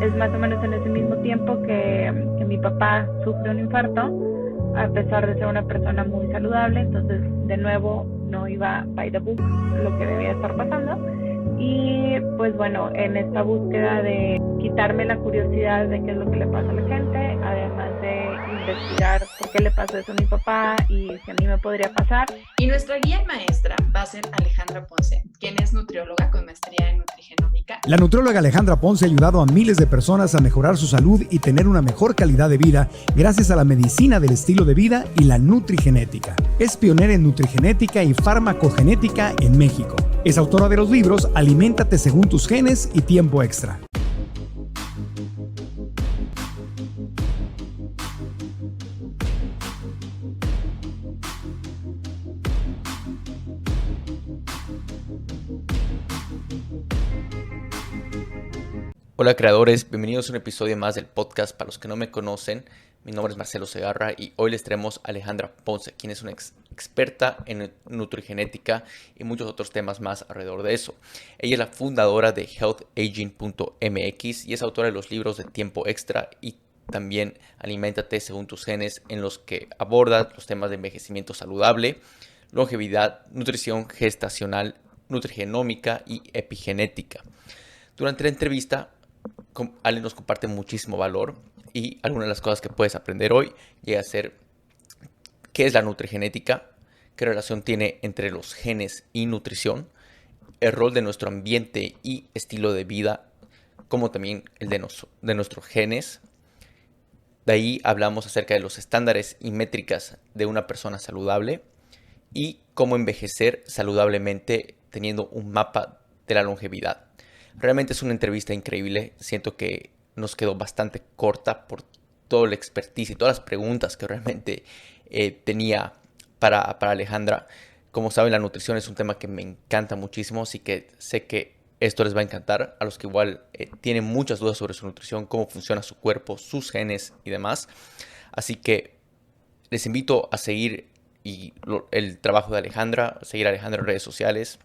Es más o menos en ese mismo tiempo que mi papá sufre un infarto, a pesar de ser una persona muy saludable. Entonces, de nuevo, no iba by the book lo que debía estar pasando. Y pues bueno, en esta búsqueda de quitarme la curiosidad de qué es lo que le pasa a la gente, además de investigar por qué le pasó eso a mi papá y si a mí me podría pasar. Y nuestra guía y maestra va a ser Alejandra Ponce, quien es nutrióloga con maestría en nutrigenómica. La nutrióloga Alejandra Ponce ha ayudado a miles de personas a mejorar su salud y tener una mejor calidad de vida gracias a la medicina del estilo de vida y la nutrigenética. Es pionera en nutrigenética y farmacogenética en México. Es autora de los libros Aliméntate según tus genes y Tiempo Extra. Hola creadores, bienvenidos a un episodio más del podcast. Para los que no me conocen, mi nombre es Marcelo Segarra y hoy les traemos a Alejandra Ponce, quien es una experta en nutrigenética y muchos otros temas más alrededor de eso. Ella es la fundadora de healthaging.mx y es autora de los libros de Tiempo Extra y también Aliméntate según tus genes, en los que aborda los temas de envejecimiento saludable, longevidad, nutrición gestacional, nutrigenómica y epigenética. Durante la entrevista, Ale nos comparte muchísimo valor y algunas de las cosas que puedes aprender hoy llega a ser qué es la nutrigenética, qué relación tiene entre los genes y nutrición, el rol de nuestro ambiente y estilo de vida, como también el de nuestros genes. De ahí hablamos acerca de los estándares y métricas de una persona saludable y cómo envejecer saludablemente teniendo un mapa de la longevidad. Realmente es una entrevista increíble. Siento que nos quedó bastante corta por todo el expertise y todas las preguntas que realmente tenía para Alejandra. Como saben, la nutrición es un tema que me encanta muchísimo, así que sé que esto les va a encantar a los que igual tienen muchas dudas sobre su nutrición, cómo funciona su cuerpo, sus genes y demás. Así que les invito a seguir el trabajo de Alejandra, seguir a Alejandra en redes sociales.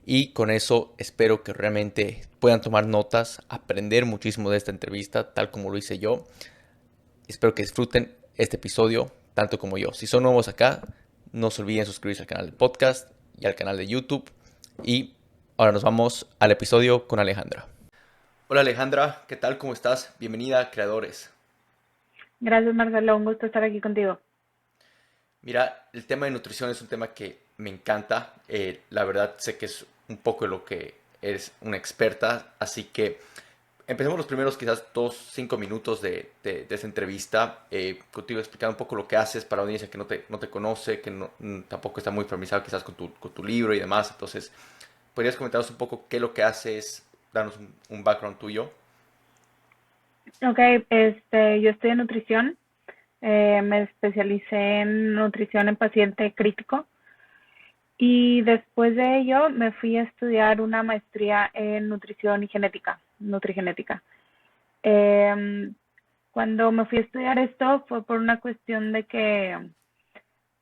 Y con eso espero que realmente puedan tomar notas, aprender muchísimo de esta entrevista, tal como lo hice yo. Espero que disfruten este episodio, tanto como yo. Si son nuevos acá, no se olviden suscribirse al canal de podcast y al canal de YouTube. Y ahora nos vamos al episodio con Alejandra. Hola Alejandra, ¿qué tal? ¿Cómo estás? Bienvenida a Creadores. Gracias, Marcelo, un gusto estar aquí contigo. Mira, el tema de nutrición es un tema que me encanta. La verdad sé que es un poco de lo que eres una experta, así que empecemos los primeros quizás 5 minutos de esta entrevista, contigo explicando un poco lo que haces para la audiencia que no te conoce, que tampoco está muy familiarizado quizás con tu libro y demás. Entonces, ¿podrías comentarnos un poco qué es lo que haces, darnos un background tuyo? Ok, yo estoy en nutrición. Me especialicé en nutrición en paciente crítico y después de ello me fui a estudiar una maestría en nutrición y nutrigenética. Em, Cuando me fui a estudiar esto fue por una cuestión de que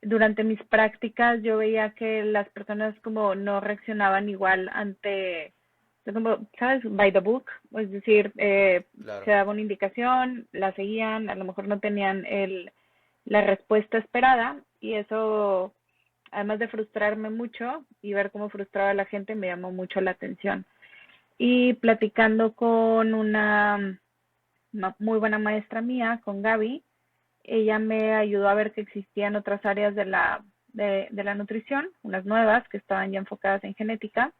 durante mis prácticas yo veía que las personas como no reaccionaban igual ante, como, ¿sabes? By the book, es decir, Claro. se daba una indicación, la seguían, a lo mejor no tenían la respuesta esperada y eso, además de frustrarme mucho y ver cómo frustraba a la gente, me llamó mucho la atención. Y platicando con una muy buena maestra mía, con Gaby, ella me ayudó a ver que existían otras áreas de la nutrición, unas nuevas que estaban ya enfocadas en genética.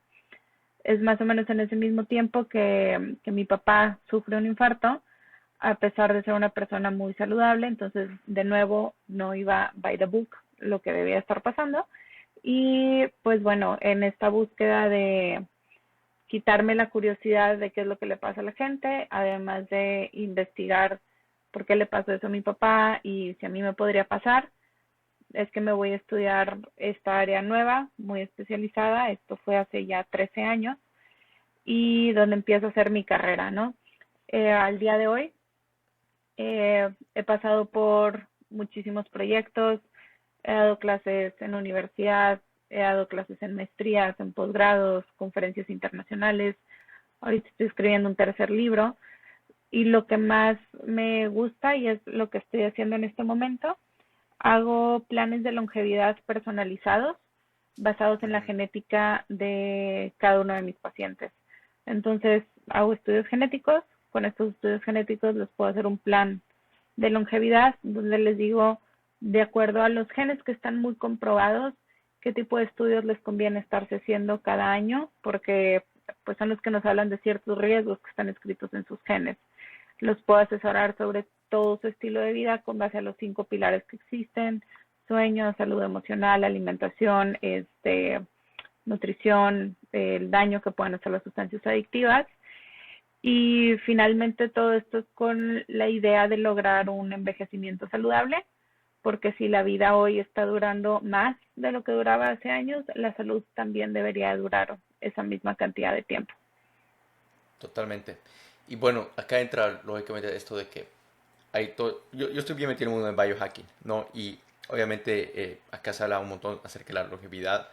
Es más o menos en ese mismo tiempo que mi papá sufre un infarto, a pesar de ser una persona muy saludable. Entonces, de nuevo, no iba by the book lo que debía estar pasando. Y pues bueno, en esta búsqueda de quitarme la curiosidad de qué es lo que le pasa a la gente, además de investigar por qué le pasó eso a mi papá y si a mí me podría pasar, es que me voy a estudiar esta área nueva, muy especializada. Esto fue hace ya 13 años y donde empiezo a hacer mi carrera, ¿no? Al día de hoy he pasado por muchísimos proyectos, he dado clases en universidad, he dado clases en maestrías, en posgrados, conferencias internacionales. Ahorita estoy escribiendo un tercer libro, Y lo que más me gusta y es lo que estoy haciendo en este momento, hago planes de longevidad personalizados basados en la genética de cada uno de mis pacientes. Entonces, hago estudios genéticos. Con estos estudios genéticos les puedo hacer un plan de longevidad donde les digo, de acuerdo a los genes que están muy comprobados, qué tipo de estudios les conviene estarse haciendo cada año, porque pues son los que nos hablan de ciertos riesgos que están escritos en sus genes. Los puedo asesorar sobre todo su estilo de vida con base a los 5 pilares que existen: sueño, salud emocional, alimentación, nutrición, el daño que pueden hacer las sustancias adictivas. Y finalmente todo esto es con la idea de lograr un envejecimiento saludable, porque si la vida hoy está durando más de lo que duraba hace años, la salud también debería durar esa misma cantidad de tiempo. Totalmente. Y bueno, acá entra lógicamente esto de que hay todo, yo estoy bien metido en el mundo de biohacking, ¿no? Y obviamente acá se habla un montón acerca de la longevidad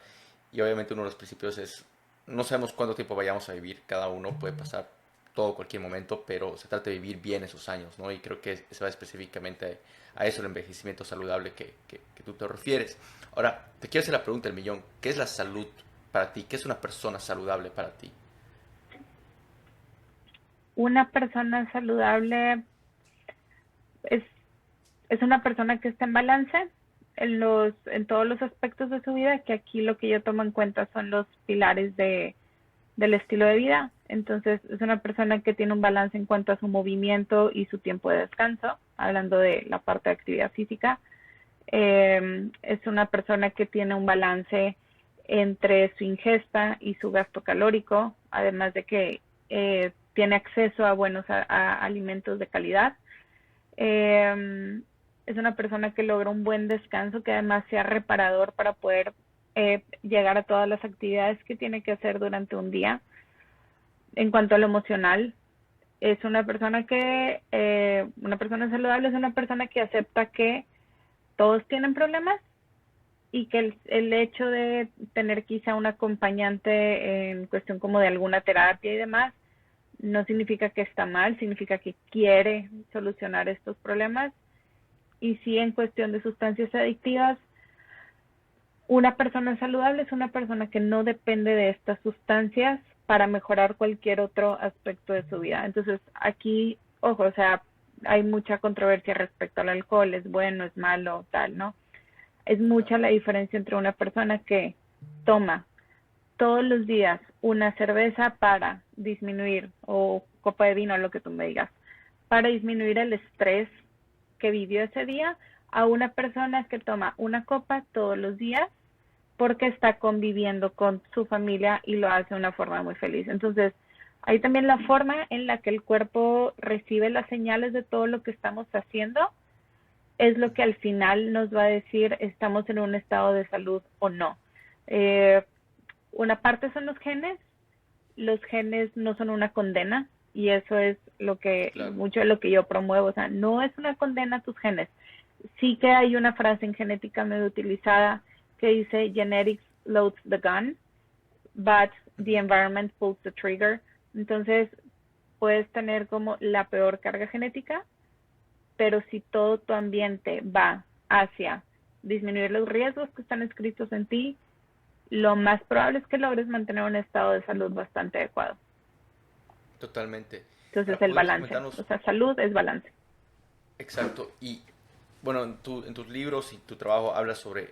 y obviamente uno de los principios es, no sabemos cuánto tiempo vayamos a vivir, cada uno puede pasar todo cualquier momento, pero se trata de vivir bien esos años, ¿no? Y creo que se va específicamente a eso, el envejecimiento saludable que tú te refieres. Ahora, te quiero hacer la pregunta del millón, ¿qué es la salud para ti? ¿Qué es una persona saludable para ti? Una persona saludable es una persona que está en balance en todos los aspectos de su vida, que aquí lo que yo tomo en cuenta son los pilares del estilo de vida. Entonces, es una persona que tiene un balance en cuanto a su movimiento y su tiempo de descanso, hablando de la parte de actividad física. Es una persona que tiene un balance entre su ingesta y su gasto calórico, además de que tiene acceso a buenos a alimentos de calidad. Es una persona que logra un buen descanso, que además sea reparador para poder llegar a todas las actividades que tiene que hacer durante un día. En cuanto a lo emocional, es una persona una persona saludable es una persona que acepta que todos tienen problemas y que el hecho de tener quizá un acompañante en cuestión como de alguna terapia y demás, no significa que está mal, significa que quiere solucionar estos problemas. Y sí, en cuestión de sustancias adictivas, una persona saludable es una persona que no depende de estas sustancias para mejorar cualquier otro aspecto de su vida. Entonces, aquí, ojo, o sea, hay mucha controversia respecto al alcohol, es bueno, es malo, tal, ¿no? Es mucha la diferencia entre una persona que toma todos los días una cerveza para disminuir, o copa de vino, lo que tú me digas, para disminuir el estrés que vivió ese día, a una persona que toma una copa todos los días porque está conviviendo con su familia y lo hace de una forma muy feliz. Entonces, hay también la forma en la que el cuerpo recibe las señales de todo lo que estamos haciendo, es lo que al final nos va a decir estamos en un estado de salud o no. Una parte son los genes no son una condena, y eso es mucho de lo que yo promuevo. O sea, no es una condena a tus genes. Sí que hay una frase en genética medio utilizada que dice genetics loads the gun, but the environment pulls the trigger. Entonces, puedes tener como la peor carga genética, pero si todo tu ambiente va hacia disminuir los riesgos que están escritos en ti, lo más probable es que logres mantener un estado de salud bastante adecuado. Totalmente. Entonces, el balance. O sea, salud es balance. Exacto. Y bueno, en tus libros y tu trabajo hablas sobre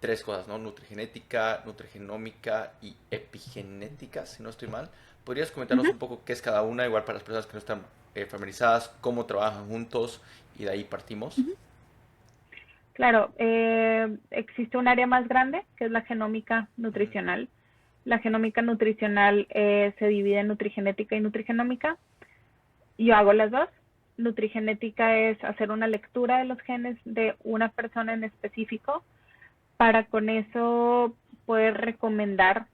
3 cosas, ¿no? Nutrigenética, nutrigenómica y epigenética, si no estoy mal. ¿Podrías comentarnos un poco qué es cada una, igual para las personas que no están familiarizadas, cómo trabajan juntos y de ahí partimos? Claro, existe un área más grande que es la genómica nutricional. La genómica nutricional se divide en nutrigenética y nutrigenómica. Yo hago las dos. Nutrigenética es hacer una lectura de los genes de una persona en específico para con eso poder recomendar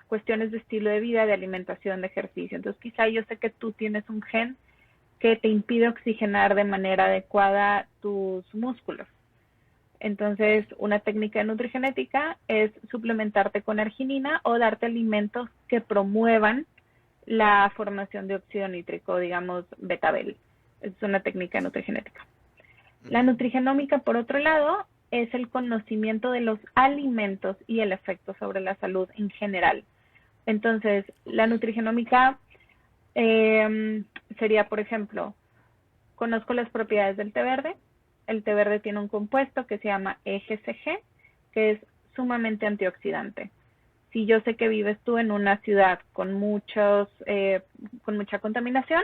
cuestiones de estilo de vida, de alimentación, de ejercicio. Entonces, quizá yo sé que tú tienes un gen que te impide oxigenar de manera adecuada tus músculos. Entonces, una técnica de nutrigenética es suplementarte con arginina o darte alimentos que promuevan la formación de óxido nítrico, digamos betabel. Es una técnica nutrigenética. La nutrigenómica, por otro lado, es el conocimiento de los alimentos y el efecto sobre la salud en general. Entonces, la nutrigenómica sería, por ejemplo, conozco las propiedades del té verde. El té verde tiene un compuesto que se llama EGCG, que es sumamente antioxidante. Si yo sé que vives tú en una ciudad con mucha contaminación,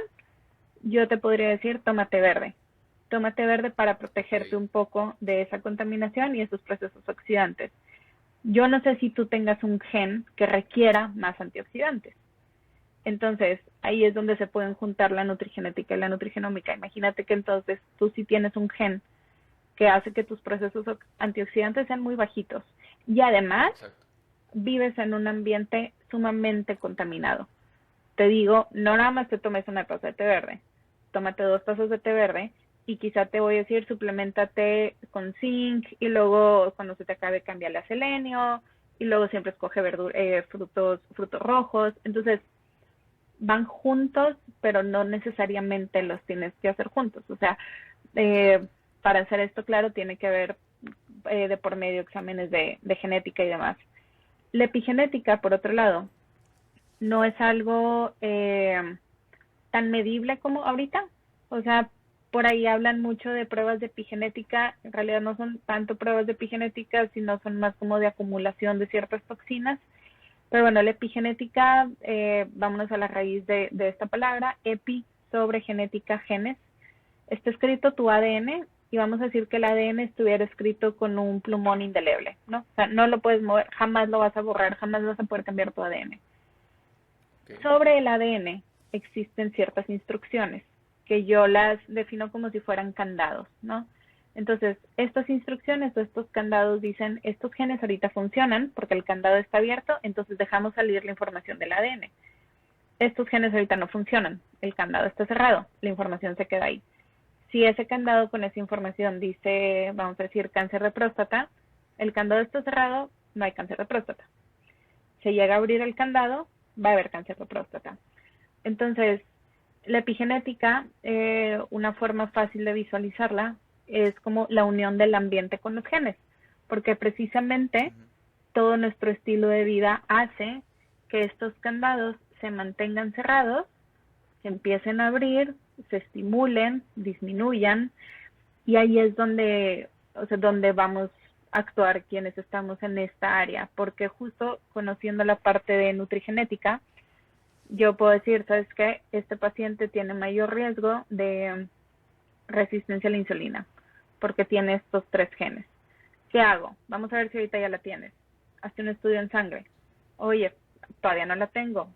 yo te podría decir, toma té verde. Toma té verde para protegerte un poco de esa contaminación y esos procesos oxidantes. Yo no sé si tú tengas un gen que requiera más antioxidantes. Entonces, ahí es donde se pueden juntar la nutrigenética y la nutrigenómica. Imagínate que entonces tú sí tienes un gen que hace que tus procesos antioxidantes sean muy bajitos. Y además, vives en un ambiente sumamente contaminado. Te digo, no nada más te tomes una taza de té verde. Tómate 2 tazas de té verde y quizá te voy a decir, suplementate con zinc y luego cuando se te acabe cámbiale a selenio y luego siempre escoge frutos rojos. Entonces, van juntos, pero no necesariamente los tienes que hacer juntos. O sea, para hacer esto claro, tiene que haber de por medio exámenes de genética y demás. La epigenética, por otro lado, no es algo tan medible como ahorita. O sea, por ahí hablan mucho de pruebas de epigenética. En realidad no son tanto pruebas de epigenética, sino son más como de acumulación de ciertas toxinas. Pero bueno, la epigenética, vámonos a la raíz de esta palabra, epi, sobre genética, genes. Está escrito tu ADN y vamos a decir que el ADN estuviera escrito con un plumón indeleble, ¿no? O sea, no lo puedes mover, jamás lo vas a borrar, jamás vas a poder cambiar tu ADN. Okay. Sobre el ADN existen ciertas instrucciones que yo las defino como si fueran candados, ¿no? Entonces, estas instrucciones o estos candados dicen, estos genes ahorita funcionan porque el candado está abierto, entonces dejamos salir la información del ADN. Estos genes ahorita no funcionan, el candado está cerrado, la información se queda ahí. Si ese candado con esa información dice, vamos a decir, cáncer de próstata, el candado está cerrado, no hay cáncer de próstata. Se llega a abrir el candado, va a haber cáncer de próstata. Entonces, la epigenética, una forma fácil de visualizarla, es como la unión del ambiente con los genes, porque precisamente todo nuestro estilo de vida hace que estos candados se mantengan cerrados, se empiecen a abrir, se estimulen, disminuyan, y ahí es donde vamos a actuar quienes estamos en esta área, porque justo conociendo la parte de nutrigenética, yo puedo decir, ¿sabes qué? Este paciente tiene mayor riesgo de resistencia a la insulina, porque tiene estos 3 genes. ¿Qué hago? Vamos a ver si ahorita ya la tienes. Hazte un estudio en sangre. Oye, todavía no la tengo.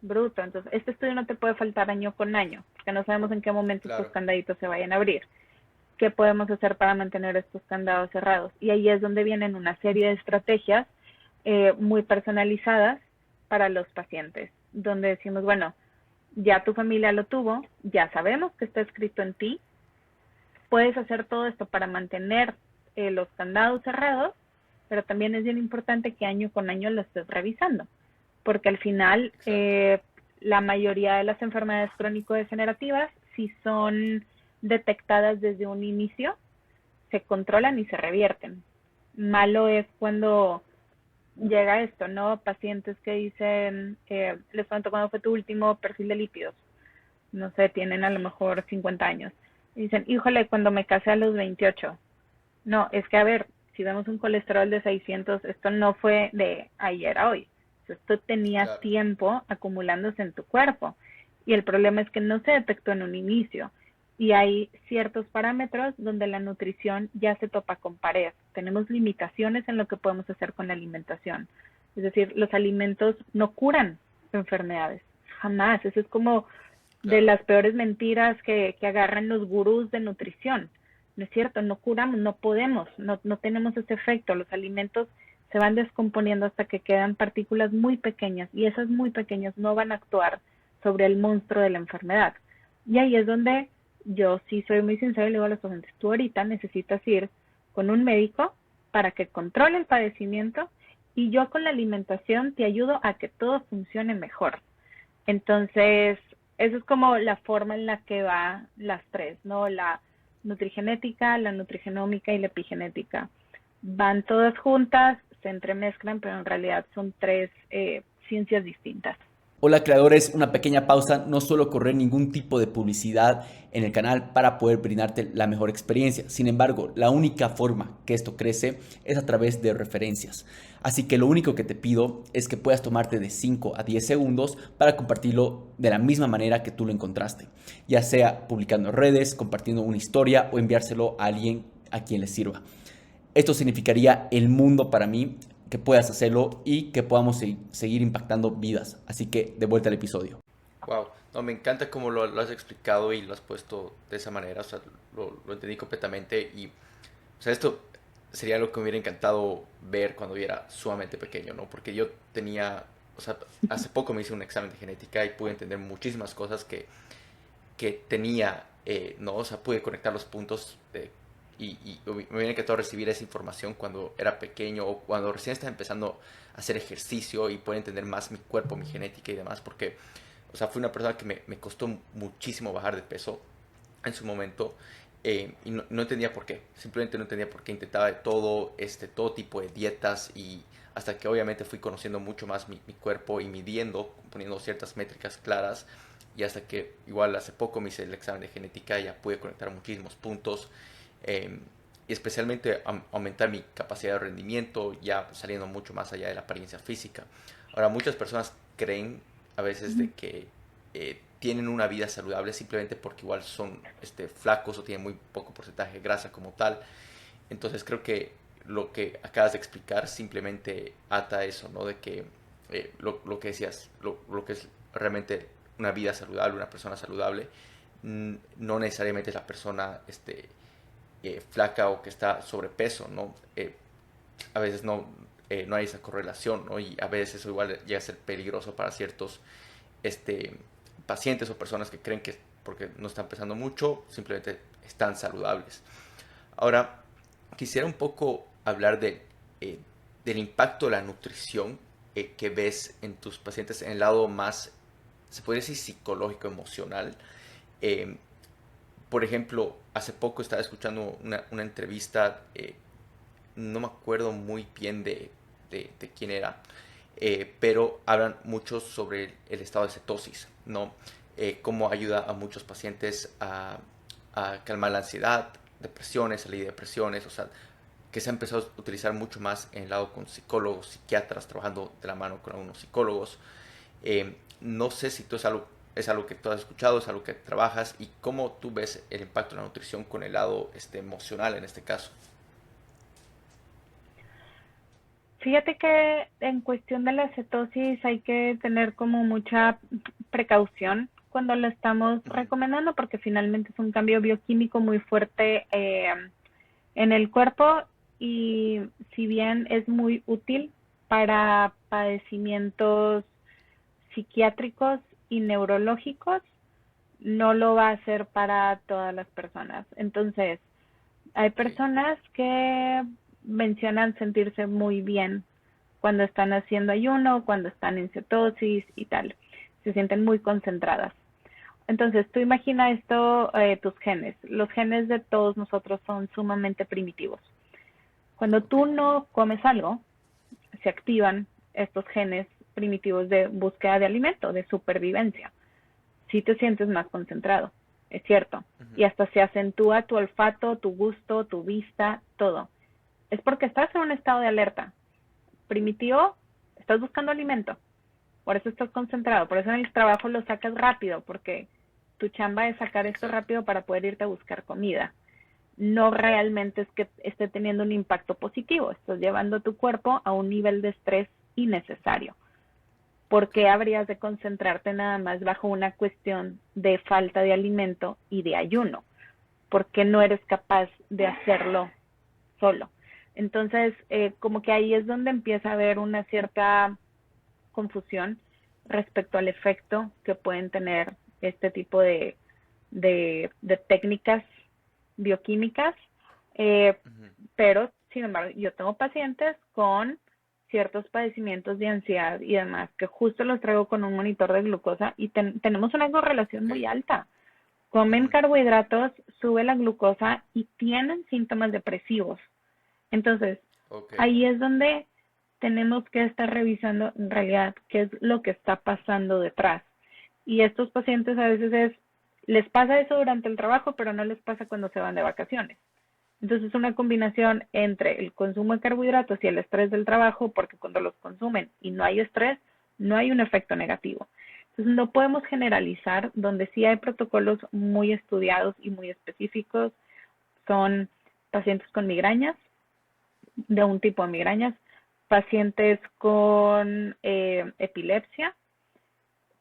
Bruto. Entonces, este estudio no te puede faltar año con año, porque no sabemos en qué momento estos candaditos se vayan a abrir. ¿Qué podemos hacer para mantener estos candados cerrados? Y ahí es donde vienen una serie de estrategias muy personalizadas para los pacientes, donde decimos, bueno, ya tu familia lo tuvo, ya sabemos que está escrito en ti, puedes hacer todo esto para mantener los candados cerrados, pero también es bien importante que año con año lo estés revisando, porque al final la mayoría de las enfermedades crónico-degenerativas, si son detectadas desde un inicio, se controlan y se revierten. Malo es cuando llega esto, ¿no? Pacientes que dicen, les pregunto cuándo fue tu último perfil de lípidos, no sé, tienen a lo mejor 50 años. Y dicen, híjole, cuando me casé a los 28. No, es que a ver, si vemos un colesterol de 600, esto no fue de ayer a hoy. Esto tenía tiempo acumulándose en tu cuerpo. Y el problema es que no se detectó en un inicio. Y hay ciertos parámetros donde la nutrición ya se topa con pared. Tenemos limitaciones en lo que podemos hacer con la alimentación. Es decir, los alimentos no curan enfermedades. Jamás. Eso es como de las peores mentiras que agarran los gurús de nutrición. No es cierto, no curamos, no podemos, no tenemos ese efecto. Los alimentos se van descomponiendo hasta que quedan partículas muy pequeñas y esas muy pequeñas no van a actuar sobre el monstruo de la enfermedad. Y ahí es donde yo sí soy muy sincera y le digo a los pacientes, tú ahorita necesitas ir con un médico para que controle el padecimiento y yo con la alimentación te ayudo a que todo funcione mejor. Entonces, eso es como la forma en la que va las tres, ¿no? La nutrigenética, la nutrigenómica y la epigenética. Van todas juntas, se entremezclan, pero en realidad son tres ciencias distintas. Hola creadores, una pequeña pausa, no suelo correr ningún tipo de publicidad en el canal para poder brindarte la mejor experiencia. Sin embargo, la única forma que esto crece es a través de referencias. Así que lo único que te pido es que puedas tomarte de 5 a 10 segundos para compartirlo de la misma manera que tú lo encontraste. Ya sea publicando en redes, compartiendo una historia o enviárselo a alguien a quien le sirva. Esto significaría el mundo para mí, que puedas hacerlo y que podamos seguir impactando vidas. Así que de vuelta al episodio. Wow, no, me encanta cómo lo has explicado y lo has puesto de esa manera, o sea, lo entendí completamente y, o sea, esto sería lo que me hubiera encantado ver cuando yo era sumamente pequeño, ¿no? Porque yo tenía, o sea, hace poco me hice un examen de genética y pude entender muchísimas cosas que tenía, ¿no? O sea, pude conectar los puntos y me hubiera encantado recibir esa información cuando era pequeño o cuando recién estaba empezando a hacer ejercicio y poder entender más mi cuerpo, mi genética y demás, porque, o sea, fui una persona que me costó muchísimo bajar de peso en su momento y no entendía por qué, simplemente no entendía por qué intentaba de todo tipo de dietas y hasta que obviamente fui conociendo mucho más mi cuerpo y midiendo, poniendo ciertas métricas claras y hasta que igual hace poco me hice el examen de genética y ya pude conectar muchísimos puntos y especialmente aumentar mi capacidad de rendimiento, ya saliendo mucho más allá de la apariencia física. Ahora, muchas personas creen a veces de que tienen una vida saludable simplemente porque igual son flacos o tienen muy poco porcentaje de grasa como tal. Entonces creo que lo que acabas de explicar simplemente ata eso, ¿no? De que lo que decías, lo que es realmente una vida saludable, una persona saludable, no necesariamente es la persona flaca o que está sobrepeso, ¿no? A veces no hay esa correlación, ¿no? Y a veces eso igual llega a ser peligroso para ciertos pacientes o personas que creen que porque no están pesando mucho, simplemente están saludables. Ahora, quisiera un poco hablar del impacto de la nutrición que ves en tus pacientes en el lado más, se podría decir, psicológico, emocional. Eh, por ejemplo, hace poco estaba escuchando una entrevista, no me acuerdo muy bien de quién era, pero hablan mucho sobre el estado de cetosis, ¿no? Cómo ayuda a muchos pacientes a calmar la ansiedad, depresiones, salir de depresiones, o sea, que se ha empezado a utilizar mucho más en el lado con psicólogos, psiquiatras, trabajando de la mano con algunos psicólogos. No sé si tú es algo que tú has escuchado, es algo que trabajas y cómo tú ves el impacto de la nutrición con el lado emocional en este caso. Fíjate que en cuestión de la cetosis hay que tener como mucha precaución cuando lo estamos recomendando porque finalmente es un cambio bioquímico muy fuerte en el cuerpo y si bien es muy útil para padecimientos psiquiátricos y neurológicos, no lo va a hacer para todas las personas. Entonces, hay personas que mencionan sentirse muy bien cuando están haciendo ayuno, cuando están en cetosis y tal. Se sienten muy concentradas. Entonces, tú imagina esto, tus genes. Los genes de todos nosotros son sumamente primitivos. Cuando tú no comes algo, se activan estos genes primitivos de búsqueda de alimento, de supervivencia. Sí te sientes más concentrado, es cierto. Y hasta se acentúa tu olfato, tu gusto, tu vista, todo. Es porque estás en un estado de alerta. Primitivo, estás buscando alimento. Por eso estás concentrado. Por eso en el trabajo lo sacas rápido, porque tu chamba es sacar esto rápido para poder irte a buscar comida. No realmente es que esté teniendo un impacto positivo. Estás llevando tu cuerpo a un nivel de estrés innecesario. ¿Por qué habrías de concentrarte nada más bajo una cuestión de falta de alimento y de ayuno? ¿Por qué no eres capaz de hacerlo solo? Entonces, como que ahí es donde empieza a haber una cierta confusión respecto al efecto que pueden tener este tipo de técnicas bioquímicas, pero sin embargo yo tengo pacientes con ciertos padecimientos de ansiedad y demás, que justo los traigo con un monitor de glucosa y tenemos una correlación muy alta. Comen carbohidratos, sube la glucosa y tienen síntomas depresivos. Entonces, ahí es donde tenemos que estar revisando en realidad qué es lo que está pasando detrás. Y estos pacientes a veces les pasa eso durante el trabajo, pero no les pasa cuando se van de vacaciones. Entonces es una combinación entre el consumo de carbohidratos y el estrés del trabajo, porque cuando los consumen y no hay estrés, no hay un efecto negativo. Entonces no podemos generalizar, donde sí hay protocolos muy estudiados y muy específicos, son pacientes con migrañas, de un tipo de migrañas, pacientes con epilepsia,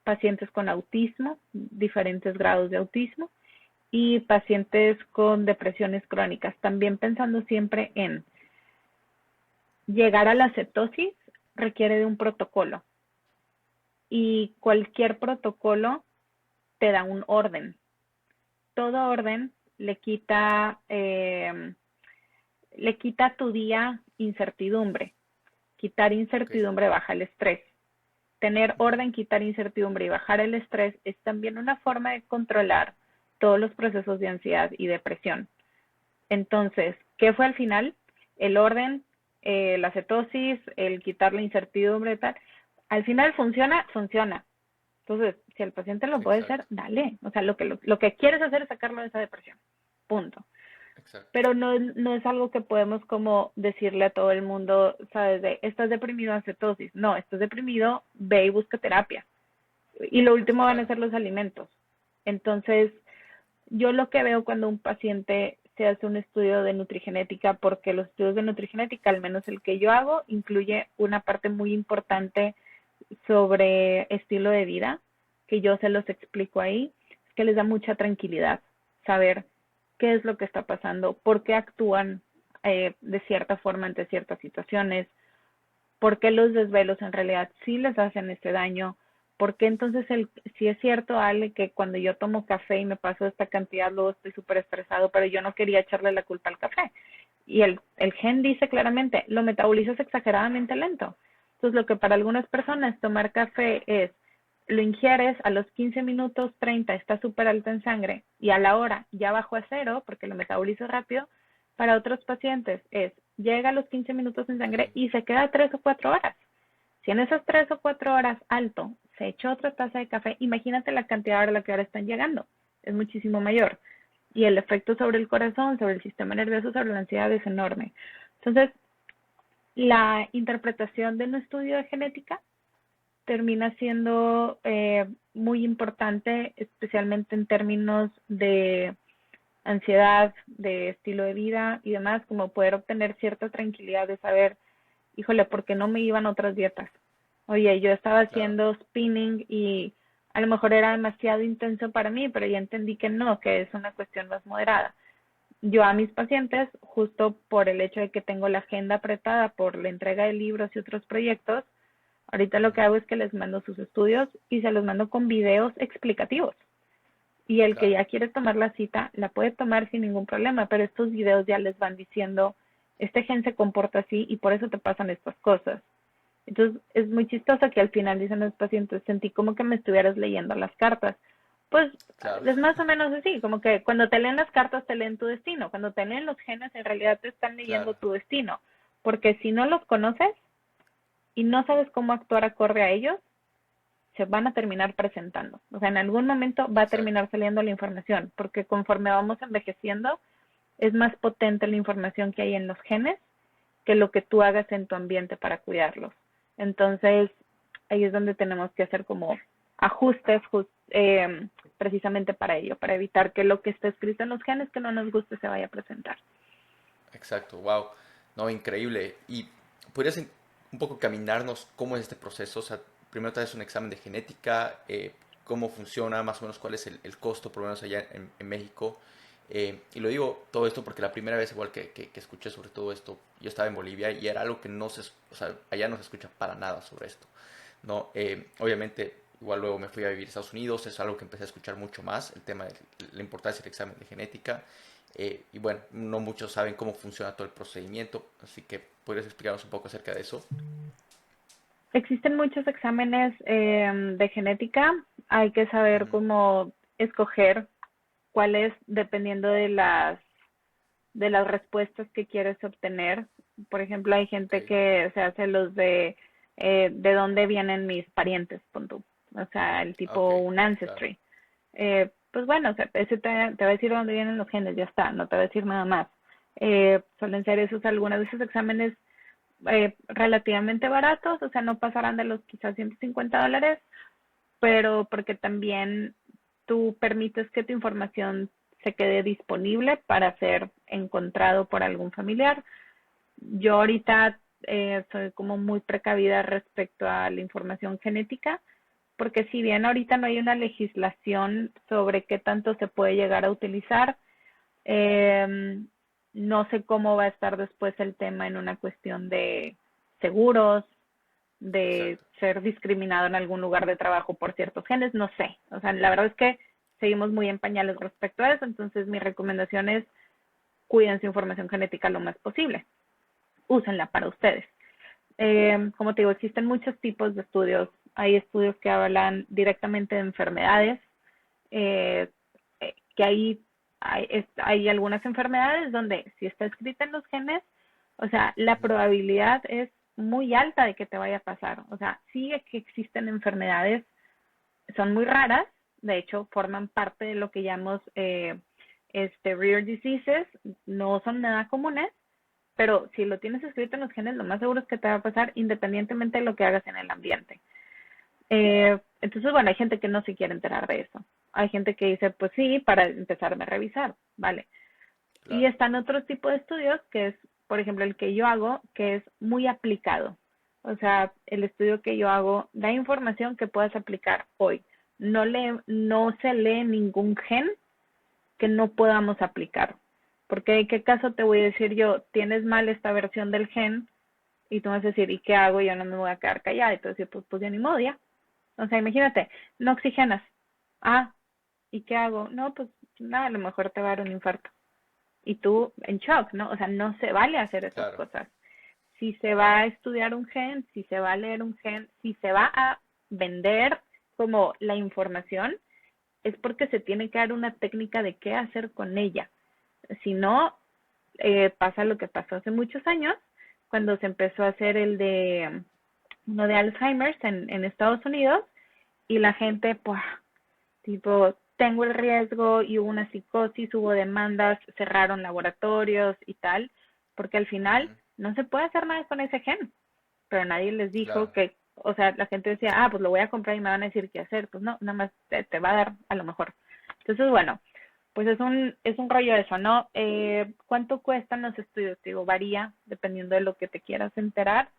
pacientes con autismo, diferentes grados de autismo, y pacientes con depresiones crónicas, también pensando siempre en llegar a la cetosis requiere de un protocolo y cualquier protocolo te da un orden. Todo orden le quita a tu día incertidumbre. Quitar incertidumbre baja el estrés. Tener orden, quitar incertidumbre y bajar el estrés es también una forma de controlar todos los procesos de ansiedad y depresión. Entonces, ¿qué fue al final? El orden, la cetosis, el quitar la incertidumbre, tal. Al final funciona. Entonces, si el paciente lo puede hacer, dale. O sea, lo que quieres hacer es sacarlo de esa depresión. Punto. Exacto. Pero no es algo que podemos como decirle a todo el mundo, ¿sabes? Estás deprimido, haz cetosis. No, estás deprimido, ve y busca terapia. Y lo último van a ser los alimentos. Entonces, yo lo que veo cuando un paciente se hace un estudio de nutrigenética, porque los estudios de nutrigenética, al menos el que yo hago, incluye una parte muy importante sobre estilo de vida, que yo se los explico ahí, es que les da mucha tranquilidad saber qué es lo que está pasando, por qué actúan de cierta forma ante ciertas situaciones, por qué los desvelos en realidad sí les hacen este daño, porque entonces si es cierto, Ale, que cuando yo tomo café y me paso esta cantidad, luego estoy súper estresado, pero yo no quería echarle la culpa al café. Y el gen dice claramente, lo metabolizas exageradamente lento. Entonces lo que para algunas personas tomar café es, lo ingieres a los 15 minutos, 30, está súper alto en sangre, y a la hora ya bajó a 0 porque lo metabolizo rápido. Para otros pacientes llega a los 15 minutos en sangre y se queda 3 o 4 horas. Si en esas 3 o 4 horas alto se echó otra taza de café, imagínate la cantidad a la que ahora están llegando. Es muchísimo mayor. Y el efecto sobre el corazón, sobre el sistema nervioso, sobre la ansiedad es enorme. Entonces, la interpretación de un estudio de genética termina siendo muy importante, especialmente en términos de ansiedad, de estilo de vida y demás, como poder obtener cierta tranquilidad de saber, híjole, ¿por qué no me iban otras dietas? Oye, yo estaba haciendo spinning y a lo mejor era demasiado intenso para mí, pero ya entendí que no, que es una cuestión más moderada. Yo a mis pacientes, justo por el hecho de que tengo la agenda apretada por la entrega de libros y otros proyectos, ahorita lo que hago es que les mando sus estudios y se los mando con videos explicativos. Y el que ya quiere tomar la cita, la puede tomar sin ningún problema, pero estos videos ya les van diciendo, este gen se comporta así y por eso te pasan estas cosas. Entonces, es muy chistoso que al final dicen los pacientes, sentí como que me estuvieras leyendo las cartas. Pues es más o menos así, como que cuando te leen las cartas te leen tu destino, cuando te leen los genes en realidad te están leyendo tu destino, porque si no los conoces y no sabes cómo actuar acorde a ellos, se van a terminar presentando. O sea, en algún momento va a terminar saliendo la información, porque conforme vamos envejeciendo, es más potente la información que hay en los genes que lo que tú hagas en tu ambiente para cuidarlos. Entonces, ahí es donde tenemos que hacer como ajustes precisamente para ello, para evitar que lo que está escrito en los genes que no nos guste se vaya a presentar. Exacto, wow. No, increíble. Y podrías un poco caminarnos cómo es este proceso. O sea, primero te haces un examen de genética, cómo funciona, más o menos cuál es el costo, por lo menos allá en México. Y lo digo todo esto porque la primera vez igual que escuché sobre todo esto, yo estaba en Bolivia y era algo que o sea, allá no se escucha para nada sobre esto, ¿no? Obviamente igual luego me fui a vivir a Estados Unidos, es algo que empecé a escuchar mucho más, el tema de la importancia del examen de genética. Y bueno, no muchos saben cómo funciona todo el procedimiento, así que ¿podrías explicarnos un poco acerca de eso? Existen muchos exámenes de genética. Hay que saber Ujú. cómo escoger cuáles dependiendo de las respuestas que quieres obtener. Por ejemplo, hay Ok, gente que se hace los de dónde vienen mis parientes, pon tú. O sea, el ok, tipo un claro, ancestry. Pues bueno, o sea, ese te va a decir dónde vienen los genes, ya está, no te va a decir nada más. Suelen ser esos algunos de esos exámenes relativamente baratos, o sea, no pasarán de los quizás $150, pero porque también tú permites que tu información se quede disponible para ser encontrado por algún familiar. Yo ahorita soy como muy precavida respecto a la información genética, porque si bien ahorita no hay una legislación sobre qué tanto se puede llegar a utilizar, eh, no sé cómo va a estar después el tema en una cuestión de seguros, de exacto. ser discriminado en algún lugar de trabajo por ciertos genes, no sé. O sea, la verdad es que seguimos muy en pañales respecto a eso, entonces mi recomendación es cuiden su información genética lo más posible. Úsenla para ustedes. Como te digo, existen muchos tipos de estudios. Hay estudios que hablan directamente de enfermedades, eh, que hay algunas enfermedades donde si está escrita en los genes, o sea, la Ujú. probabilidad es muy alta de que te vaya a pasar. O sea, sí que existen enfermedades, son muy raras, de hecho, forman parte de lo que llamamos rare diseases, no son nada comunes, pero si lo tienes escrito en los genes, lo más seguro es que te va a pasar independientemente de lo que hagas en el ambiente. Entonces, bueno, hay gente que no se quiere enterar de eso. Hay gente que dice, pues sí, para empezarme a revisar, ¿vale? Y Claro, están otros tipos de estudios, que es, por ejemplo, el que yo hago, que es muy aplicado. O sea, el estudio que yo hago da información que puedas aplicar hoy. No se lee ningún gen que no podamos aplicar. Porque en qué caso te voy a decir yo, tienes mal esta versión del gen, y tú me vas a decir, ¿y qué hago? Yo no me voy a quedar callada. Y tú vas a decir, pues ya ni modo, ya. O sea, imagínate, no oxigenas. Ah, ¿y qué hago? No, pues nada, a lo mejor te va a dar un infarto. Y tú en shock, ¿no? O sea, no se vale hacer esas claro, cosas. Si se va a estudiar un gen, si se va a leer un gen, si se va a vender como la información, es porque se tiene que dar una técnica de qué hacer con ella. Si no, pasa lo que pasó hace muchos años, cuando se empezó a hacer uno de Alzheimer's en Estados Unidos, y la gente, pues, tipo, tengo el riesgo y hubo una psicosis, hubo demandas, cerraron laboratorios y tal, porque al final ujú, no se puede hacer nada con ese gen, pero nadie les dijo claro, que, o sea, la gente decía, pues lo voy a comprar y me van a decir qué hacer, pues no, nada más te va a dar a lo mejor. Entonces, bueno, pues es un rollo eso, ¿no? ¿Cuánto cuestan los estudios? Digo, varía dependiendo de lo que te quieras enterar.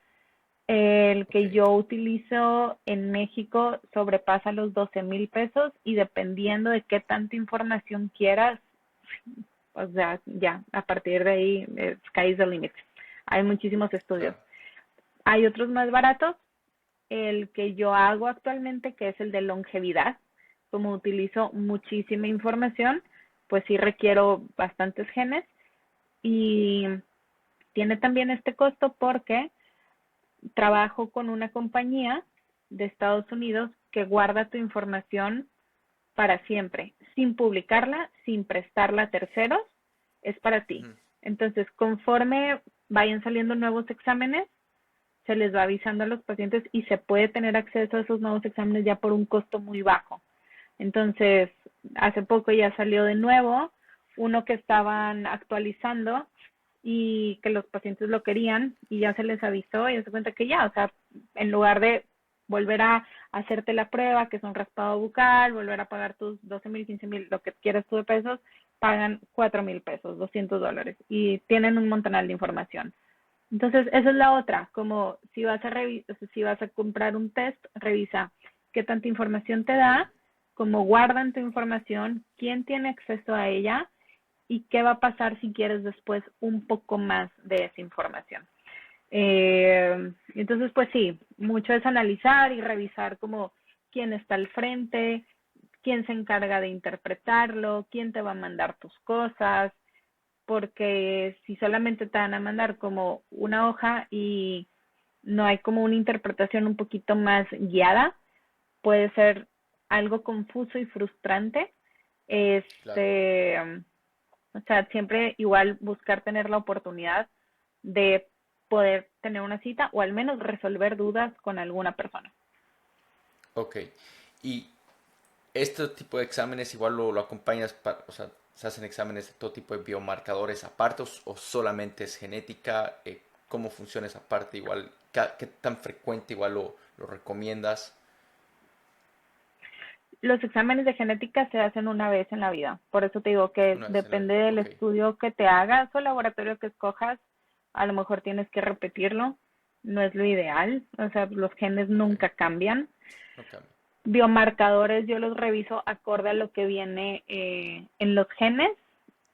El ok, que yo utilizo en México sobrepasa los 12,000 pesos, y dependiendo de qué tanta información quieras, o sea, ya, a partir de ahí, sky is the limit. Hay muchísimos estudios. claro, Hay otros más baratos. El que yo hago actualmente, que es el de longevidad, como utilizo muchísima información, pues sí requiero bastantes genes, y tiene también este costo porque trabajo con una compañía de Estados Unidos que guarda tu información para siempre, sin publicarla, sin prestarla a terceros, es para ti. ujú, Entonces, conforme vayan saliendo nuevos exámenes, se les va avisando a los pacientes y se puede tener acceso a esos nuevos exámenes ya por un costo muy bajo. Entonces, hace poco ya salió de nuevo uno que estaban actualizando y que los pacientes lo querían, y ya se les avisó y se cuenta que ya, o sea, en lugar de volver a hacerte la prueba, que es un raspado bucal, volver a pagar tus 12,000, 15,000, lo que quieras tú de pesos, pagan 4,000 pesos, $200, y tienen un montonal de información. Entonces, esa es la otra, como si vas a comprar un test, revisa qué tanta información te ok, da, cómo guardan tu información, quién tiene acceso a ella y qué va a pasar si quieres después un poco más de esa información. Entonces, pues sí, mucho es analizar y revisar como quién está al frente, quién se encarga de interpretarlo, quién te va a mandar tus cosas, porque si solamente te van a mandar como una hoja y no hay como una interpretación un poquito más guiada, puede ser algo confuso y frustrante. Claro. O sea, siempre igual buscar tener la oportunidad de poder tener una cita o al menos resolver dudas con alguna persona. Ok. Y este tipo de exámenes igual lo acompañas, o sea, se hacen exámenes de todo tipo de biomarcadores aparte o solamente es genética. ¿Cómo funciona esa parte? Igual, ¿qué tan frecuente igual lo recomiendas? Los exámenes de genética se hacen una vez en la vida. Por eso te digo que Una vez en la depende vida. del Ok, estudio que te hagas o laboratorio que escojas. A lo mejor tienes que repetirlo. No es lo ideal. O sea, los genes ok. nunca cambian. No cambia. Biomarcadores yo los reviso acorde a lo que viene en los genes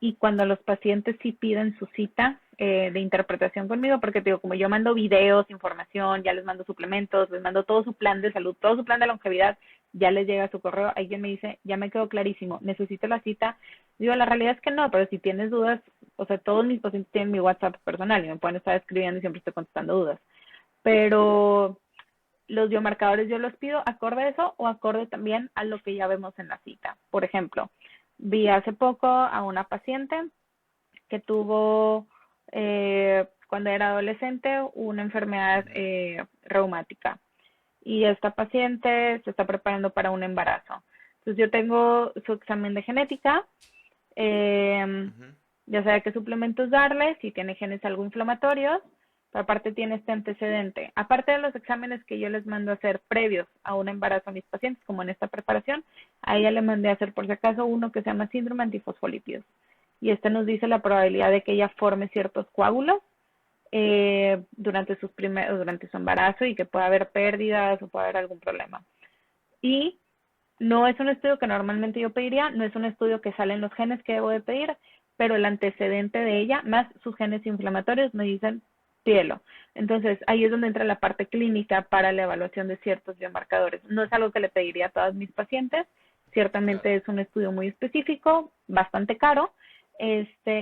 y cuando los pacientes sí piden su cita de interpretación conmigo, porque te digo, como yo mando videos, información, ya les mando suplementos, les mando todo su plan de salud, todo su plan de longevidad, ya les llega a su correo, alguien me dice, ya me quedó clarísimo, necesito la cita. Digo, la realidad es que no, pero si tienes dudas, o sea, todos mis pacientes tienen mi WhatsApp personal y me pueden estar escribiendo y siempre estoy contestando dudas. Pero los biomarcadores yo los pido acorde a eso o acorde también a lo que ya vemos en la cita. Por ejemplo, vi hace poco a una paciente que tuvo cuando era adolescente una enfermedad Ujú, reumática y esta paciente se está preparando para un embarazo. Entonces yo tengo su examen de genética, eh, ujú. ya sabe qué suplementos darle, si tiene genes algo inflamatorios, pero aparte tiene este antecedente. Aparte de los exámenes que yo les mando a hacer previos a un embarazo a mis pacientes, como en esta preparación, a ella le mandé a hacer por si acaso uno que se llama síndrome antifosfolípidos. Y este nos dice la probabilidad de que ella forme ciertos coágulos durante su embarazo y que pueda haber pérdidas o pueda haber algún problema. Y no es un estudio que normalmente yo pediría, no es un estudio que salen los genes que debo de pedir, pero el antecedente de ella, más sus genes inflamatorios, me dicen, pídelo. Entonces, ahí es donde entra la parte clínica para la evaluación de ciertos biomarcadores. No es algo que le pediría a todas mis pacientes, Claro, ciertamente es un estudio muy específico, bastante caro,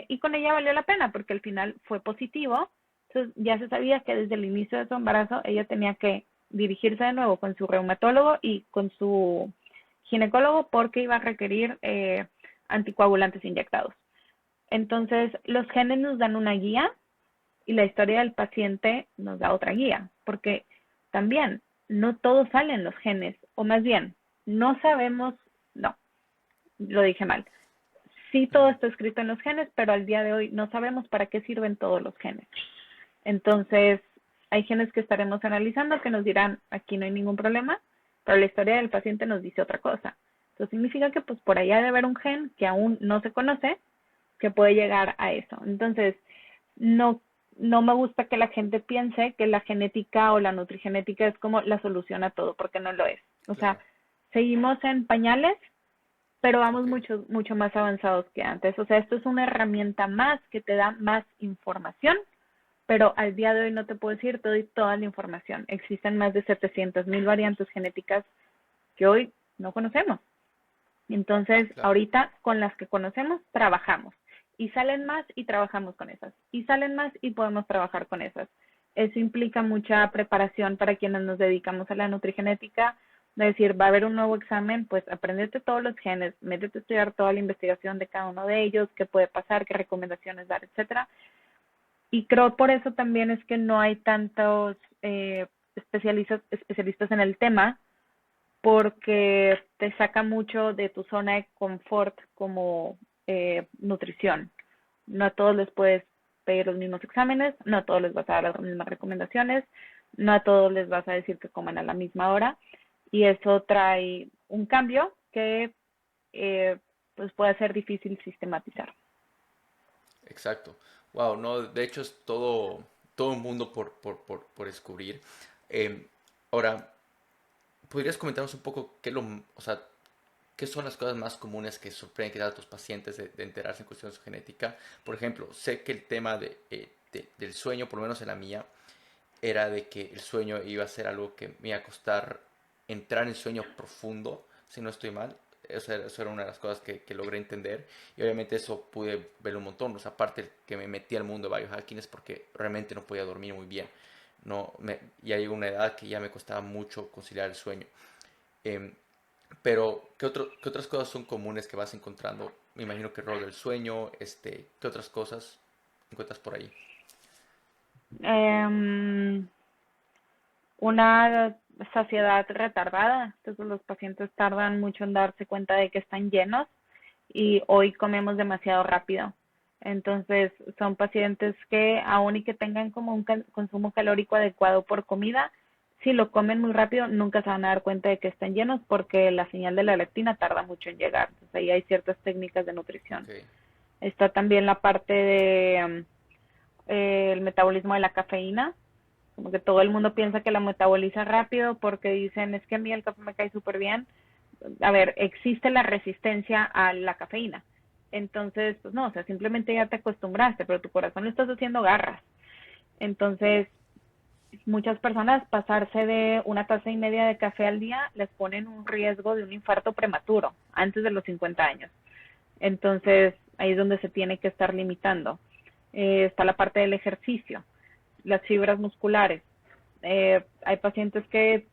y con ella valió la pena porque al final fue positivo. Entonces, ya se sabía que desde el inicio de su embarazo ella tenía que dirigirse de nuevo con su reumatólogo y con su ginecólogo porque iba a requerir anticoagulantes inyectados. Entonces, los genes nos dan una guía y la historia del paciente nos da otra guía, porque también no todos salen los genes, o más bien, no sabemos, no, lo dije mal. Sí, todo ujú, está escrito en los genes, pero al día de hoy no sabemos para qué sirven todos los genes. Entonces, hay genes que estaremos analizando que nos dirán, aquí no hay ningún problema, pero la historia del paciente nos dice otra cosa. Eso significa que pues por allá debe haber un gen que aún no se conoce que puede llegar a eso. Entonces, no, no me gusta que la gente piense que la genética o la nutrigenética es como la solución a todo, porque no lo es. O sea, claro. seguimos en pañales, pero vamos Ok, mucho más avanzados que antes. O sea, esto es una herramienta más que te da más información, pero al día de hoy no te puedo decir, te doy toda la información. Existen más de 700,000 variantes genéticas que hoy no conocemos. Entonces, claro. ahorita con las que conocemos, trabajamos. Y salen más y trabajamos con esas. Y salen más y podemos trabajar con esas. Eso implica mucha preparación para quienes nos dedicamos a la nutrigenética. Es decir, va a haber un nuevo examen, pues aprendete todos los genes, métete a estudiar toda la investigación de cada uno de ellos, qué puede pasar, qué recomendaciones dar, etcétera. Y creo por eso también es que no hay tantos especialistas en el tema, porque te saca mucho de tu zona de confort como nutrición. No a todos les puedes pedir los mismos exámenes, no a todos les vas a dar las mismas recomendaciones, no a todos les vas a decir que coman a la misma hora y eso trae un cambio que pues puede ser difícil sistematizar. Exacto. Wow, no, de hecho es todo un mundo por descubrir. Em, Ahora, ¿podrías comentarnos un poco o sea, qué son las cosas más comunes que sorprenden quizás a tus pacientes de enterarse en cuestión de su genética? Por ejemplo, sé que el tema del sueño, por lo menos en la mía, era de que el sueño iba a ser algo que me iba a costar entrar en sueño profundo, si no estoy mal. Eso era una de las cosas que logré entender, y obviamente eso pude ver un montón. O sea, aparte que me metí al mundo de biohacking es porque realmente no podía dormir muy bien. Ya llegó una edad que ya me costaba mucho conciliar el sueño. Em, pero, ¿qué otras cosas son comunes que vas encontrando? Me imagino que el rol del sueño, ¿qué otras cosas encuentras por ahí? Em, una saciedad retardada. Entonces los pacientes tardan mucho en darse cuenta de que están llenos y hoy comemos demasiado rápido. Entonces son pacientes que aun y que tengan como un consumo calórico adecuado por comida, si lo comen muy rápido nunca se van a dar cuenta de que están llenos porque la señal de la leptina tarda mucho en llegar. Entonces ahí hay ciertas técnicas de nutrición. Okay. Está también la parte de el metabolismo de la cafeína. Como que todo el mundo piensa que la metaboliza rápido porque dicen, es que a mí el café me cae súper bien. A ver, existe la resistencia a la cafeína. Entonces, pues no, o sea, simplemente ya te acostumbraste, pero tu corazón le estás haciendo garras. Entonces, muchas personas pasarse de 1,5 tazas de café al día les ponen un riesgo de un infarto prematuro antes de los 50 años. Entonces, ahí es donde se tiene que estar limitando. Está la parte del ejercicio, las fibras musculares. Hay pacientes que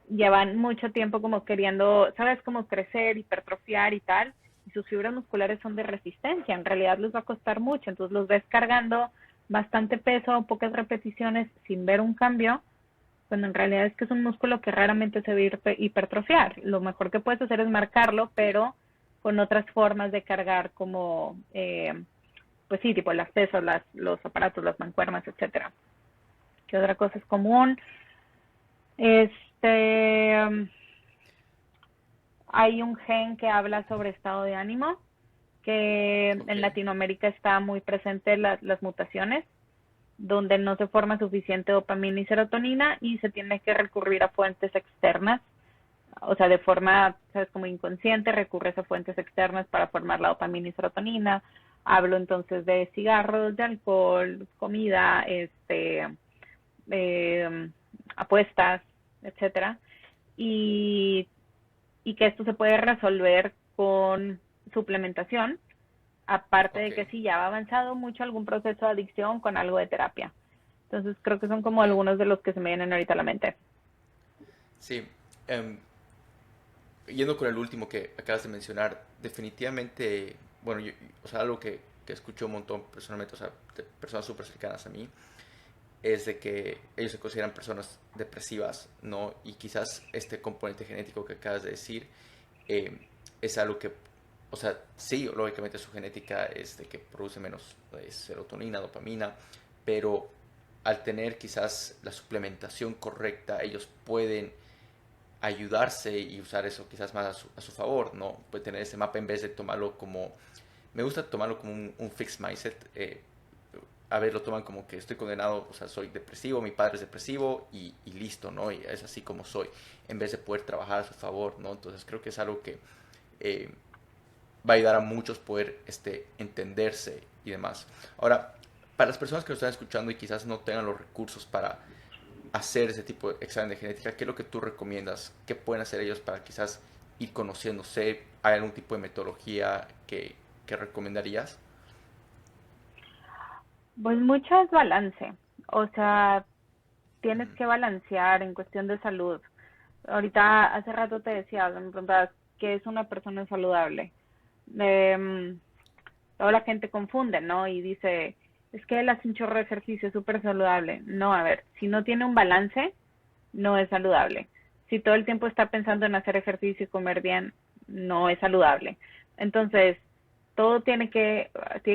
llevan mucho tiempo como queriendo, ¿sabes? Como crecer, hipertrofiar y tal, y sus fibras musculares son de resistencia. En realidad les va a costar mucho, entonces los ves cargando bastante peso, pocas repeticiones sin ver un cambio, cuando en realidad es que es un músculo que raramente se va a hipertrofiar. Lo mejor que puedes hacer es marcarlo, pero con otras formas de cargar como, pues sí, tipo las pesas, los aparatos, las mancuernas, etcétera. ¿Qué otra cosa es común? Hay un gen que habla sobre estado de ánimo, que en Okay. Latinoamérica está muy presente las mutaciones, donde no se forma suficiente dopamina y serotonina y se tiene que recurrir a fuentes externas. O sea, de forma, ¿sabes? Como inconsciente, recurres a fuentes externas para formar la dopamina y serotonina. Hablo entonces de cigarros, de alcohol, comida, apuestas, etcétera. Y, y que esto se puede resolver con suplementación, aparte de que Okay. si ya va avanzado mucho algún proceso de adicción con algo de terapia. Entonces creo que son como Okay. algunos de los que se me vienen ahorita a la mente. Sí. em, Yendo con el último que acabas de mencionar, definitivamente, bueno, o sea, algo que escucho un montón personalmente, o sea, de personas súper cercanas a mí, es de que ellos se consideran personas depresivas, ¿no? Y quizás este componente genético que acabas de decir eh, es algo que, o sea, sí, lógicamente su genética es de que produce menos serotonina, dopamina, pero al tener quizás la suplementación correcta, ellos pueden ayudarse y usar eso quizás más a su favor, ¿no? Puede tener ese mapa en vez de tomarlo como, me gusta tomarlo como un fixed mindset. A ver, lo toman como que estoy condenado, o sea, soy depresivo, mi padre es depresivo y listo, ¿no? Y es así como soy, en vez de poder trabajar a su favor, ¿no? Entonces creo que es algo que eh, va a ayudar a muchos poder entenderse y demás. Ahora, para las personas que lo están escuchando y quizás no tengan los recursos para hacer ese tipo de examen de genética, ¿qué es lo que tú recomiendas? ¿Qué pueden hacer ellos para quizás ir conociéndose? ¿Hay algún tipo de metodología que recomendarías? Pues mucho es balance. O sea, tienes Ujú. que balancear en cuestión de salud. Ahorita, hace rato te decía, me preguntabas, ¿qué es una persona saludable? Eh, Toda la gente confunde, ¿no? Y dice, es que él hace un chorro de ejercicio, es súper saludable. No, a ver, si no tiene un balance, no es saludable. Si todo el tiempo está pensando en hacer ejercicio y comer bien, no es saludable. Entonces, todo tiene que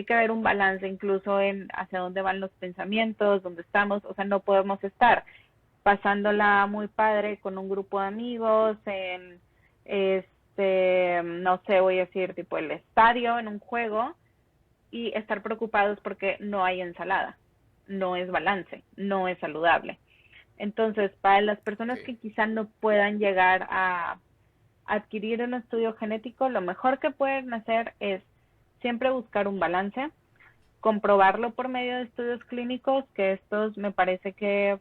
haber un balance incluso en hacia dónde van los pensamientos, dónde estamos, o sea, no podemos estar pasándola muy padre con un grupo de amigos, no sé, voy a decir, tipo el estadio, en un juego, y estar preocupados porque no hay ensalada, no es balance, no es saludable. Entonces, para las Ok, personas que quizá no puedan llegar a adquirir un estudio genético, lo mejor que pueden hacer es siempre buscar un balance, comprobarlo por medio de estudios clínicos, que estos me parece que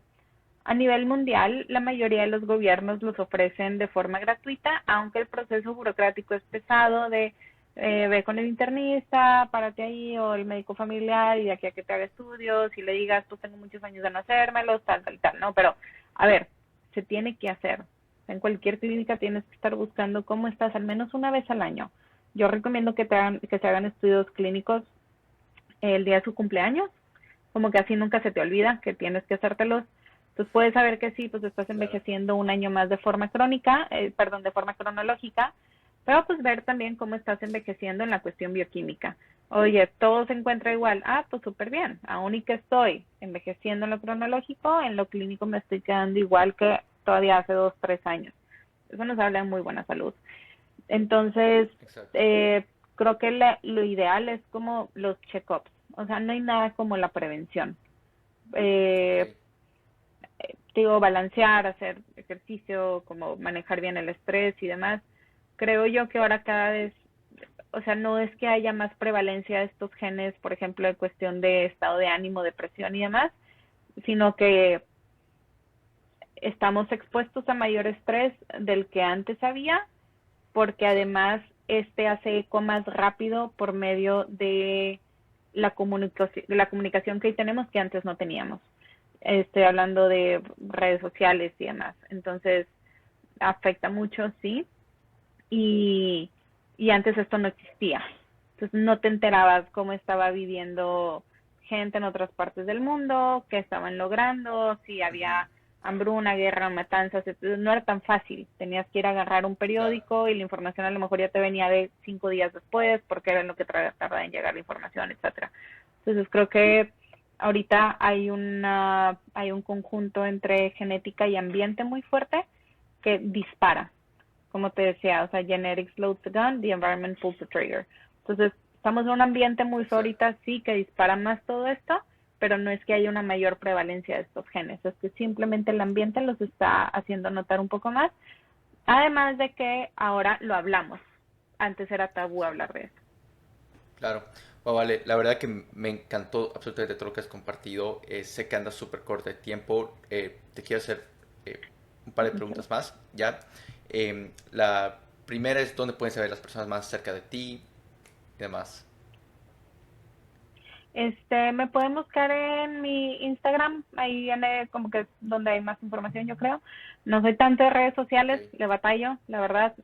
A nivel mundial, la mayoría de los gobiernos los ofrecen de forma gratuita, aunque el proceso burocrático es pesado de ve con el internista, párate ahí, o el médico familiar, y de aquí a que te haga estudios, y le digas, pues tengo muchos años de no hacérmelos, tal, ¿no? Pero, a ver, se tiene que hacer. En cualquier clínica tienes que estar buscando cómo estás al menos una vez al año. Yo recomiendo que se hagan estudios clínicos el día de su cumpleaños, como que así nunca se te olvida que tienes que hacértelos. Entonces puedes saber que sí, pues estás envejeciendo un año más de forma de forma cronológica, pero pues ver también cómo estás envejeciendo en la cuestión bioquímica. Oye, todo se encuentra igual. Pues súper bien. Aún y que estoy envejeciendo en lo cronológico, en lo clínico me estoy quedando igual que todavía hace 2, 3 años. Eso nos habla de muy buena salud. Entonces, creo que lo ideal es como los check-ups. O sea, no hay nada como la prevención. Digo, balancear, hacer ejercicio, como manejar bien el estrés y demás. Creo yo que ahora cada vez, o sea, no es que haya más prevalencia de estos genes, por ejemplo, de cuestión de estado de ánimo, depresión y demás, sino que estamos expuestos a mayor estrés del que antes había, porque además hace eco más rápido por medio de la comunicación que hoy tenemos que antes no teníamos. Estoy hablando de redes sociales y demás. Entonces, afecta mucho, sí. Y antes esto no existía. Entonces, no te enterabas cómo estaba viviendo gente en otras partes del mundo, qué estaban logrando, si había hambruna, guerra, matanzas. No era tan fácil. Tenías que ir a agarrar un periódico y la información a lo mejor ya te venía de 5 días después, porque era en lo que tardaba en llegar la información, etcétera. Entonces, creo que ahorita hay un conjunto entre genética y ambiente muy fuerte que dispara. Como te decía, o sea, genetics loads the gun, the environment pulls the trigger. Entonces, estamos en un ambiente muy feo ahorita, sí, que dispara más todo esto, pero no es que haya una mayor prevalencia de estos genes, es que simplemente el ambiente los está haciendo notar un poco más. Además de que ahora lo hablamos. Antes era tabú hablar de eso. Claro. Bueno, vale, la verdad que me encantó absolutamente todo lo que has compartido. Sé que andas súper corto de tiempo. Te quiero hacer un par de preguntas más, ¿ya? La primera es dónde pueden saber las personas más cerca de ti y demás. Me pueden buscar en mi Instagram, ahí viene como que donde hay más información, yo creo. No soy tanto de redes sociales, le batallo, la verdad,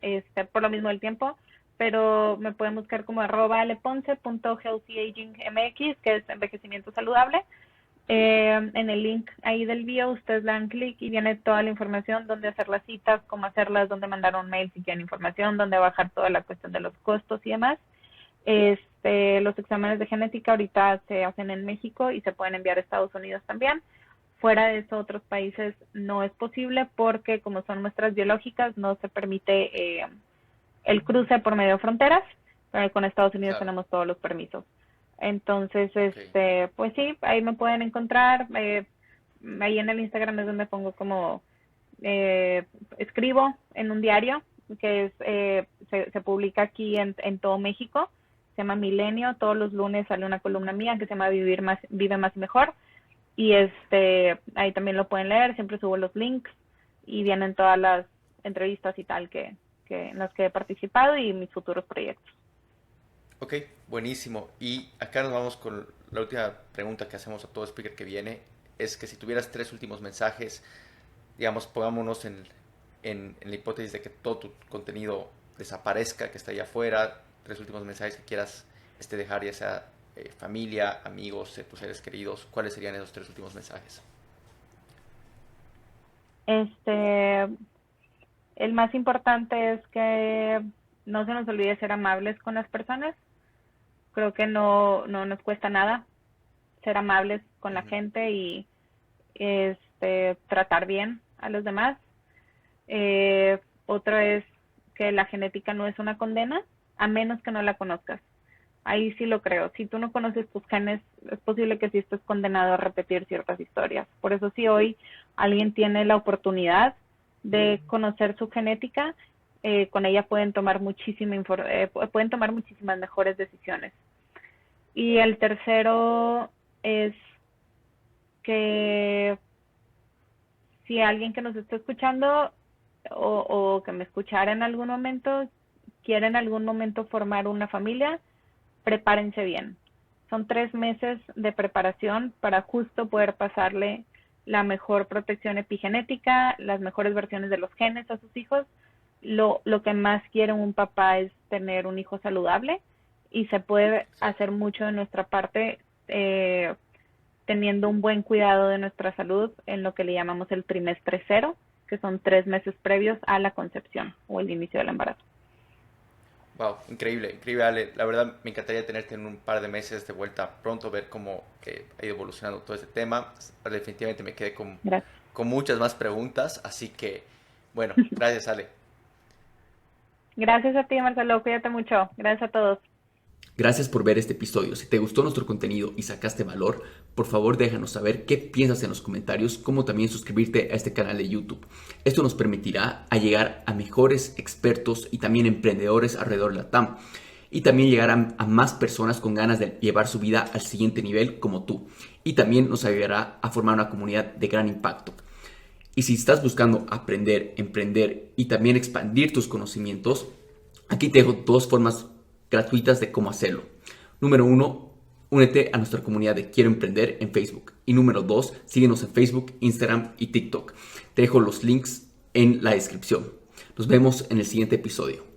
por lo mismo del tiempo, pero me pueden buscar como @aleponce.healthyagingmx, que es envejecimiento saludable. En el link ahí del bio ustedes le dan clic y viene toda la información, dónde hacer las citas, cómo hacerlas, dónde mandar un mail si quieren información, dónde bajar toda la cuestión de los costos y demás. Los exámenes de genética ahorita se hacen en México y se pueden enviar a Estados Unidos también. Fuera de eso, otros países no es posible porque como son muestras biológicas no se permite el cruce por medio de fronteras, pero con Estados Unidos tenemos todos los permisos. Entonces, pues sí, ahí me pueden encontrar. Ahí en el Instagram es donde pongo como escribo en un diario que se publica aquí en todo México. Se llama Milenio. Todos los lunes sale una columna mía que se llama Vive Más y Mejor. Y ahí también lo pueden leer. Siempre subo los links y vienen todas las entrevistas y tal que en las que he participado y mis futuros proyectos. Ok, buenísimo. Y acá nos vamos con la última pregunta que hacemos a todo speaker que viene. Es que si tuvieras 3 últimos mensajes, digamos, pongámonos en la hipótesis de que todo tu contenido desaparezca, que está allá afuera, 3 últimos mensajes que quieras dejar, ya sea familia, amigos, tus seres queridos, ¿cuáles serían esos 3 últimos mensajes? El más importante es que no se nos olvide ser amables con las personas. Creo que no nos cuesta nada ser amables con la gente y tratar bien a los demás. Otro es que la genética no es una condena, a menos que no la conozcas. Ahí sí lo creo. Si tú no conoces tus genes, es posible que sí estés condenado a repetir ciertas historias. Por eso si hoy alguien tiene la oportunidad de conocer su genética, con ella pueden tomar muchísimas mejores decisiones. Y el tercero es que si alguien que nos está escuchando o que me escuchara en algún momento quiere en algún momento formar una familia, prepárense bien. Son 3 meses de preparación para justo poder pasarle la mejor protección epigenética, las mejores versiones de los genes a sus hijos. Lo que más quiere un papá es tener un hijo saludable, y se puede hacer mucho de nuestra parte teniendo un buen cuidado de nuestra salud en lo que le llamamos el trimestre 0, que son 3 meses previos a la concepción o el inicio del embarazo. Wow, increíble, increíble, Ale. La verdad me encantaría tenerte en un par de meses de vuelta pronto, ver cómo ha ido evolucionando todo este tema. Definitivamente me quedé con muchas más preguntas, así que, bueno, gracias, Ale. Gracias a ti, Marcelo, cuídate mucho. Gracias a todos. Gracias por ver este episodio. Si te gustó nuestro contenido y sacaste valor, por favor déjanos saber qué piensas en los comentarios, como también suscribirte a este canal de YouTube. Esto nos permitirá llegar a mejores expertos y también emprendedores alrededor de la TAM. Y también llegar a más personas con ganas de llevar su vida al siguiente nivel como tú. Y también nos ayudará a formar una comunidad de gran impacto. Y si estás buscando aprender, emprender y también expandir tus conocimientos, aquí te dejo 2 formas gratuitas de cómo hacerlo. Número 1, únete a nuestra comunidad de Quiero Emprender en Facebook. Y número 2, síguenos en Facebook, Instagram y TikTok. Te dejo los links en la descripción. Nos vemos en el siguiente episodio.